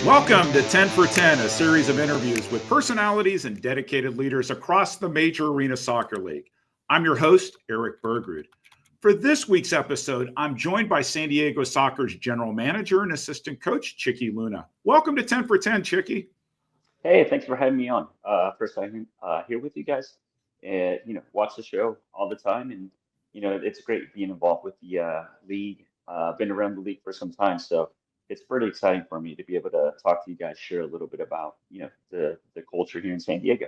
Welcome to 10 for 10, a series of interviews with personalities and dedicated leaders across the major arena soccer league. I'm your host, Erik Bergrud. For this week's episode, I'm joined by San Diego Soccer's general manager and assistant coach, Chiky Luna. Welcome to 10 for 10, Chiky. Hey, thanks for having me on. First time here with you guys, and watch the show all the time, and it's great being involved with the league. Been around the league for some time, so it's pretty exciting for me to be able to talk to you guys, share a little bit about the culture here in San Diego.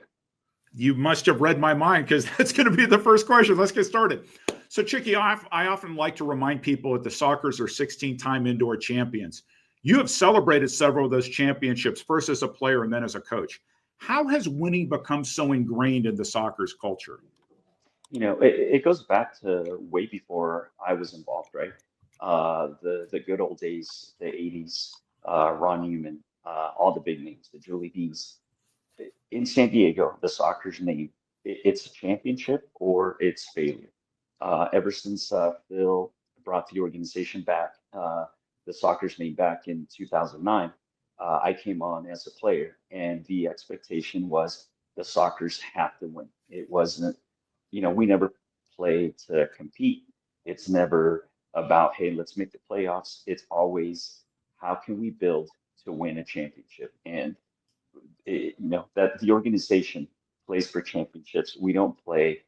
You must have read my mind because that's going to be the first question. Let's get started. So, Chicky, I often like to remind people that the Sockers are 16-time indoor champions. You have celebrated several of those championships, first as a player and then as a coach. How has winning become so ingrained in the Sockers culture? It goes back to way before I was involved, right? The good old days, the '80s, Ron Newman, all the big names, the Julie B's. In San Diego, the soccer's name, it's a championship or it's failure. Ever since Phil brought the organization back, the soccer's name back in 2009, I came on as a player, and the expectation was the soccer's have to win. It wasn't, we never play to compete. It's never about, hey, let's make the playoffs. It's always, how can we build to win a championship? And that the organization plays for championships. We don't play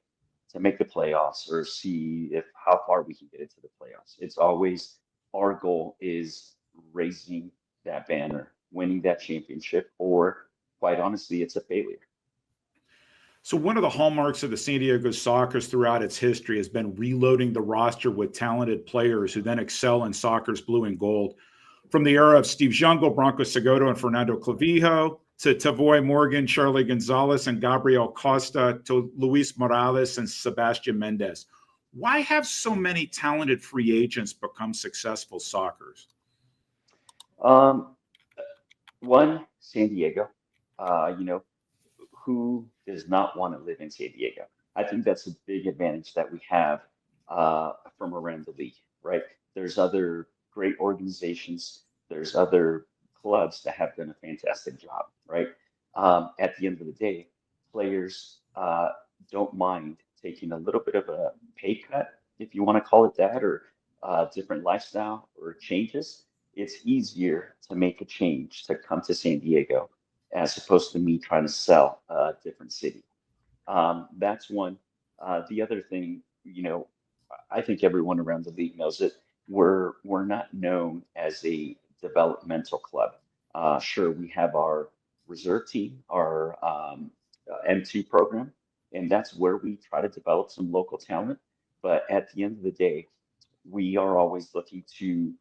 to make the playoffs or see if how far we can get into the playoffs. It's always our goal is raising that banner, winning that championship, or quite honestly, it's a failure. So, one of the hallmarks of the San Diego Sockers throughout its history has been reloading the roster with talented players who then excel in soccer's blue and gold. From the era of Steve Jungle, Bronco Segoto, and Fernando Clavijo, to Tavoy Morgan, Charlie Gonzalez, and Gabriel Costa, to Luis Morales and Sebastian Mendez. Why have so many talented free agents become successful Sockers? Um, One, San Diego. Uh, you know, who does not want to live in San Diego? I think that's a big advantage that we have from around the league, right? There's other great organizations, there's other clubs that have done a fantastic job, right? At the end of the day, players don't mind taking a little bit of a pay cut, if you want to call it that, or different lifestyle or changes. It's easier to make a change to come to San Diego as opposed to me trying to sell a different city. That's one. The other thing, I think everyone around the league knows it. We're not known as a developmental club. Sure, we have our reserve team, our M2 program, and that's where we try to develop some local talent. But at the end of the day, we are always looking to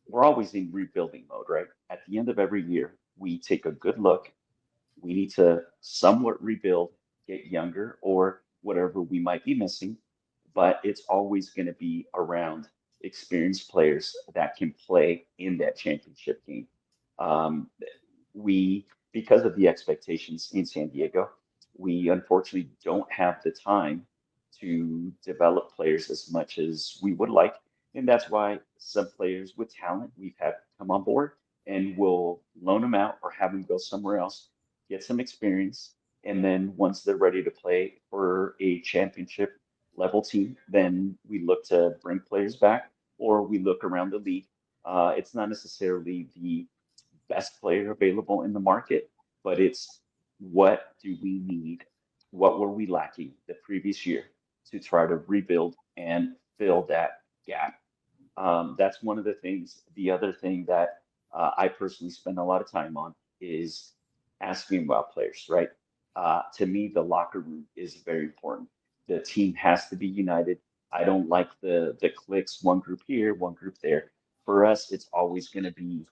we're always in rebuilding mode, right? At the end of every year, we take a good look. We need to somewhat rebuild, get younger, or whatever we might be missing. But it's always going to be around experienced players that can play in that championship game. Um, because of the expectations in San Diego, we unfortunately don't have the time to develop players as much as we would like. And that's why some players with talent we've had come on board and we'll loan them out or have them go somewhere else, get some experience. And then once they're ready to play for a championship level team, then we look to bring players back or we look around the league. It's not necessarily the best player available in the market, but it's what do we need? What were we lacking the previous year to try to rebuild and fill that gap? That's one of the things. The other thing that I personally spend a lot of time on is asking about players, right? To me, the locker room is very important. The team has to be united. I don't like the cliques, one group here, one group there. For us, it's always going to be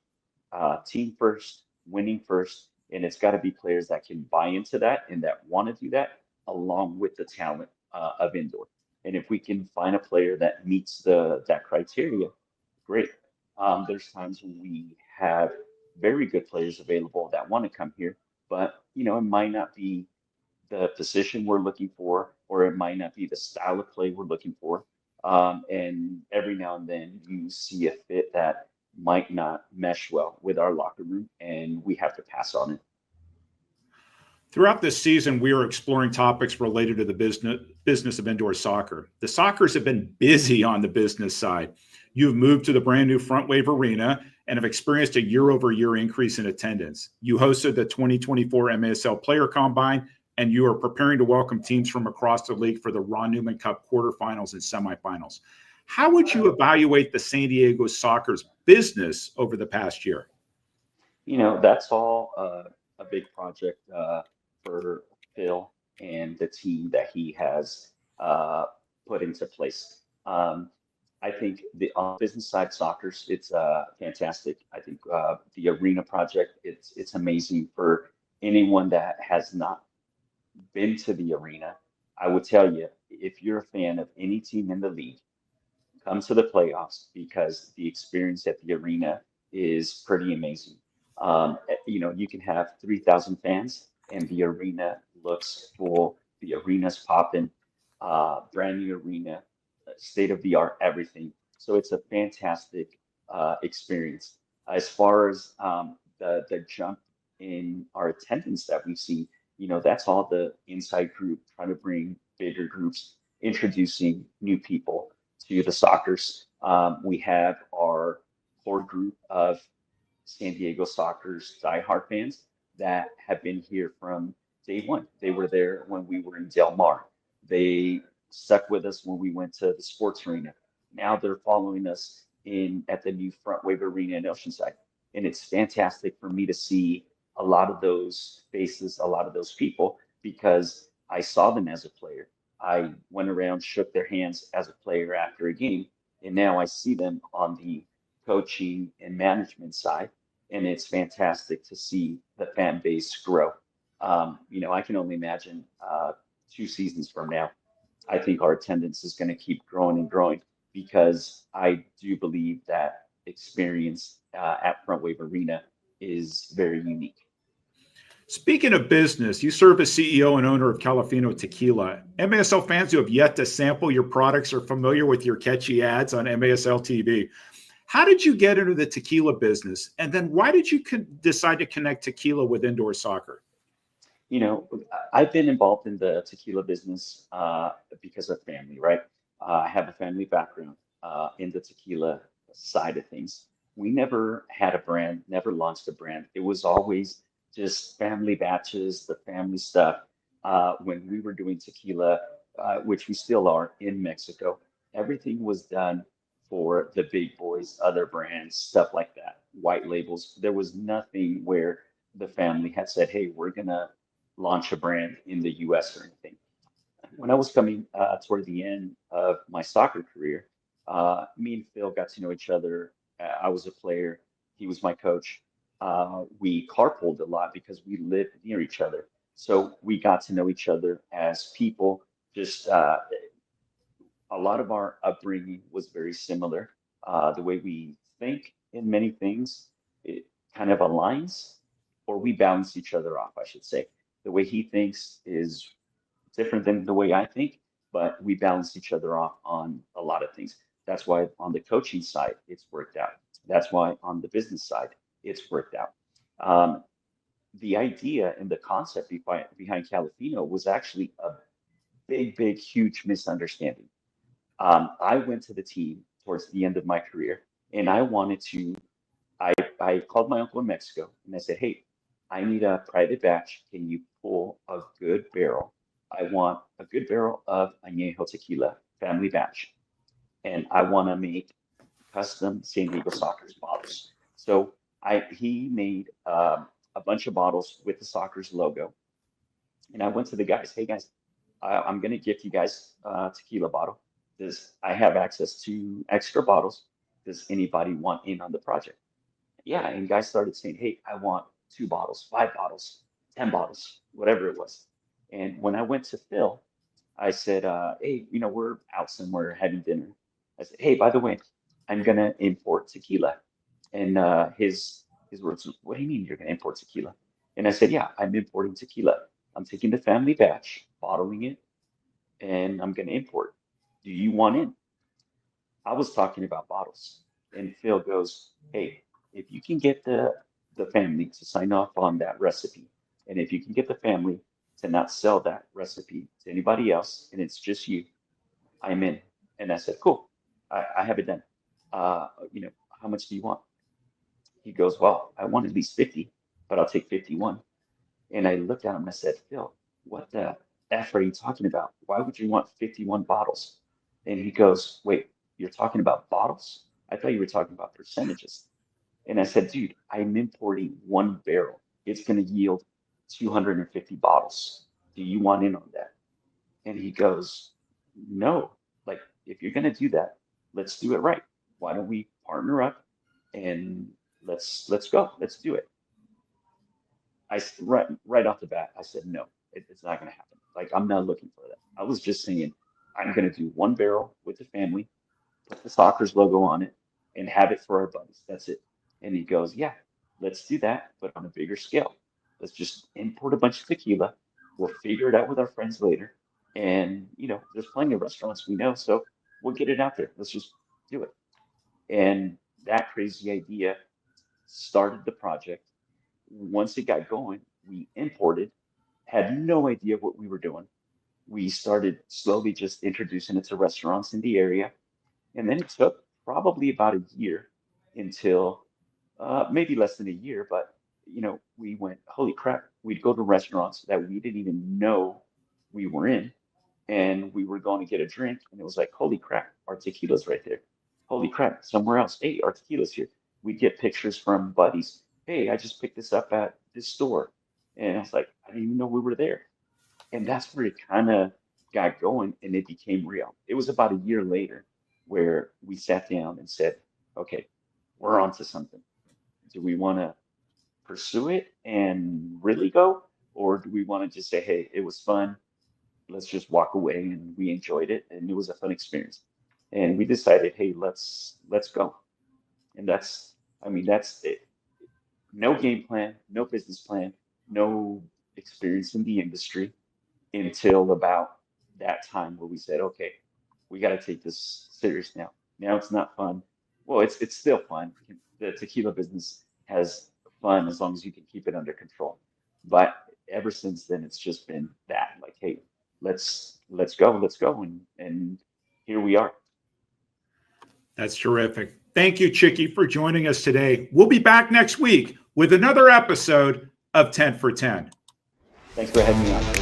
team first, winning first, and it's got to be players that can buy into that and that want to do that, along with the talent of indoor. And if we can find a player that meets the that criteria, great. There's times when we have very good players available that want to come here, but it might not be the position we're looking for, or it might not be the style of play we're looking for. And every now and then you see a fit that might not mesh well with our locker room, and we have to pass on it. Throughout this season, we are exploring topics related to the business of indoor soccer. The Sockers have been busy on the business side. You've moved to the brand new Front Wave Arena and have experienced a year-over-year increase in attendance. You hosted the 2024 MASL Player Combine, and you are preparing to welcome teams from across the league for the Ron Newman Cup quarterfinals and semifinals. How would you evaluate the San Diego Soccer's business over the past year? That's all a big project for Phil and the team that he has uh, put into place. I think the on the business side, soccer's it's fantastic. I think the arena project it's amazing for anyone that has not been to the arena. I would tell you if you're a fan of any team in the league, come to the playoffs because the experience at the arena is pretty amazing. You can have 3,000 fans and the arena looks full. The arena's popping, brand new arena, state of the art, everything. So it's a fantastic experience. As far as the jump in our attendance that we've seen, that's all the inside group trying to bring bigger groups, introducing new people to the Soccers. We have our core group of San Diego Soccer's diehard fans that have been here from day one. They were there when we were in Del Mar. They stuck with us when we went to the sports arena. Now they're following us in at the new Front Wave Arena in Oceanside. And it's fantastic for me to see a lot of those faces, a lot of those people, because I saw them as a player. I went around, shook their hands as a player after a game, and now I see them on the coaching and management side, and it's fantastic to see the fan base grow. I can only imagine 2 seasons from now. I think our attendance is going to keep growing and growing because I do believe that experience at Front Wave Arena is very unique. Speaking of business, you serve as CEO and owner of Calafino Tequila. MASL fans who have yet to sample your products are familiar with your catchy ads on MASL TV. How did you get into the tequila business? And then why did you decide to connect tequila with indoor soccer? You know, I've been involved in the tequila business because of family, right? I have a family background in the tequila side of things. We never had a brand, never launched a brand. It was always just family batches, the family stuff. When we were doing tequila, which we still are in Mexico, everything was done for the big boys, other brands, stuff like that, white labels. There was nothing where the family had said, hey, we're going to launch a brand in the US or anything. When I was coming toward the end of my soccer career, me and Phil got to know each other. I was a player, he was my coach. We carpooled a lot because we lived near each other. So we got to know each other as people. Just a lot of our upbringing was very similar. The way we think in many things, it kind of aligns, or we balance each other off, I should say. The way he thinks is different than the way I think, but we balance each other off on a lot of things. That's why on the coaching side, it's worked out. That's why on the business side, it's worked out. Um, the idea and the concept behind Calafino was actually a big, huge misunderstanding. I went to the team towards the end of my career, and I wanted to. I called my uncle in Mexico, and I said, "Hey, I need a private batch. Can you pull a good barrel? I want a good barrel of añejo tequila, family batch, and I want to make custom San Diego Soccer's bottles." So he made a bunch of bottles with the Soccer's logo, and I went to the guys. Hey guys, I'm gonna gift you guys a tequila bottle. Does I have access to extra bottles? Does anybody want in on the project? Yeah, and guys started saying, hey, I want 2 bottles, 5 bottles, 10 bottles, whatever it was. And when I went to Phil, I said, hey, we're out somewhere having dinner. I said, hey, by the way, I'm gonna import tequila. And his words, what do you mean you're gonna import tequila? And I said, yeah, I'm importing tequila. I'm taking the family batch, bottling it, and I'm gonna import. Do you want in? I was talking about bottles. And Phil goes, hey, if you can get the family to sign off on that recipe, and if you can get the family to not sell that recipe to anybody else, and it's just you, I'm in. And I said, cool, I have it done. How much do you want? He goes, well, I want at least 50, but I'll take 51. And I looked at him and I said, Phil, what the F are you talking about? Why would you want 51 bottles? And he goes, wait, you're talking about bottles? I thought you were talking about percentages. And I said, dude, I'm importing 1 barrel. It's going to yield 250 bottles. Do you want in on that? And he goes, no, like if you're going to do that, let's do it right. Why don't we partner up and let's go. Let's do it. Right off the bat, I said, no, it's not going to happen. Like, I'm not looking for that. I was just saying, I'm going to do 1 barrel with the family, put the Soccer's logo on it, and have it for our buddies. That's it. And he goes, yeah, let's do that, but on a bigger scale. Let's just import a bunch of tequila. We'll figure it out with our friends later. And, there's plenty of restaurants we know, so we'll get it out there. Let's just do it. And that crazy idea started the project. Once it got going, we imported, had no idea what we were doing. We started slowly just introducing it to restaurants in the area. And then it took probably about a year until maybe less than a year, but we went, holy crap, we'd go to restaurants that we didn't even know we were in, and we were going to get a drink, and it was like, holy crap, our tequila's right there. Holy crap, somewhere else. Hey, our tequila's here. We'd get pictures from buddies. Hey, I just picked this up at this store. And I was like, I didn't even know we were there. And that's where it kind of got going and it became real. It was about a year later where we sat down and said, okay, we're on to something. Do we want to pursue it and really go? Or do we want to just say, hey, it was fun. Let's just walk away, and we enjoyed it and it was a fun experience. And we decided, hey, let's go. And that's it. No game plan, no business plan, no experience in the industry until about that time where we said, okay, we got to take this serious now. Now it's not fun. Well, it's still fun. The tequila business has fun as long as you can keep it under control. But ever since then, it's just been that, like, hey, let's go, and here we are. That's terrific. Thank you, Chiky, for joining us today. We'll be back next week with another episode of 10 for 10. Thanks for having me on.